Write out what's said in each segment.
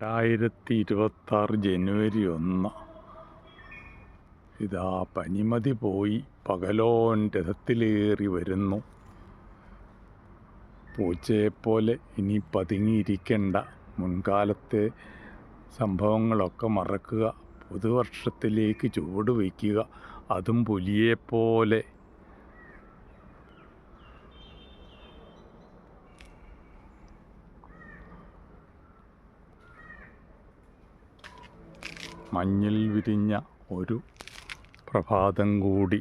2026 ജനുവരി 1. ഇതാ പനിമതി പോയി പകലോൻ രഥത്തിലേറി വരുന്നു. പൂച്ചയെപ്പോലെ ഇനി പതുങ്ങിയിരിക്കണ്ട. മുൻകാലത്തെ സംഭവങ്ങളൊക്കെ മറക്കുക. പുതുവർഷത്തിലേക്ക് ചുവട് വയ്ക്കുക. അതും പുലിയെപ്പോലെ. മഞ്ഞിൽ വിരിഞ്ഞ ഒരു പ്രഭാതം കൂടി.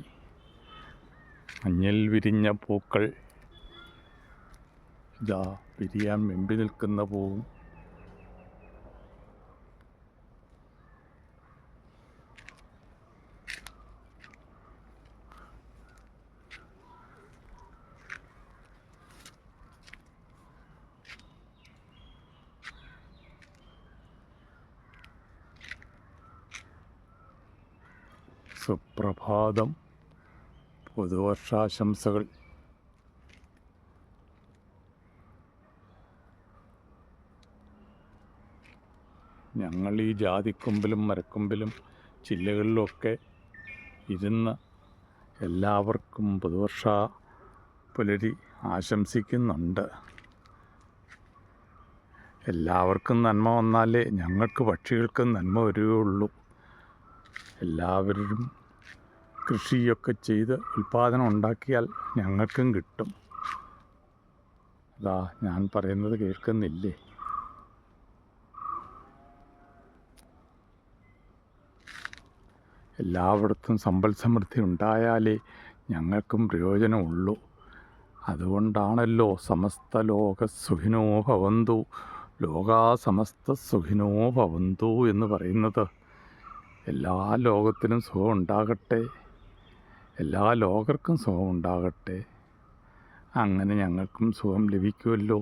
മഞ്ഞിൽ വിരിഞ്ഞ പൂക്കൾ ഇതാ വിരിയാൻ വെമ്പി നിൽക്കുന്ന പൂവും. സുപ്രഭാതം. പുതുവർഷാശംസകൾ. ഞങ്ങൾ ഈ ജാതിക്കൊമ്പിലും മരക്കൊമ്പിലും ചില്ലകളിലുമൊക്കെ ഇരുന്ന് എല്ലാവർക്കും പുതുവർഷ പുലരി ആശംസിക്കുന്നുണ്ട്. എല്ലാവർക്കും നന്മ വന്നാലേ ഞങ്ങൾക്ക് പക്ഷികൾക്കും നന്മ വരികയുള്ളൂ. എല്ലാവരും കൃഷിയൊക്കെ ചെയ്ത് ഉൽപ്പാദനം ഉണ്ടാക്കിയാൽ ഞങ്ങൾക്കും കിട്ടും. അതാ ഞാൻ പറയുന്നത് കേൾക്കുന്നില്ലേ? എല്ലായിടത്തും സമ്പൽ സമൃദ്ധി ഉണ്ടായാലേ ഞങ്ങൾക്കും പ്രയോജനമുള്ളൂ. അതുകൊണ്ടാണല്ലോ സമസ്ത ലോക സുഖിനോ ഭവന്തു, ലോകാ സമസ്ത സുഖിനോ ഭവന്തു എന്ന് പറയുന്നത്. എല്ലാ ലോകത്തിനും സുഖം ഉണ്ടാകട്ടെ, എല്ലാ ലോകർക്കും സുഖം ഉണ്ടാകട്ടെ. അങ്ങനെ ഞങ്ങൾക്കും സുഖം ലഭിക്കുമല്ലോ.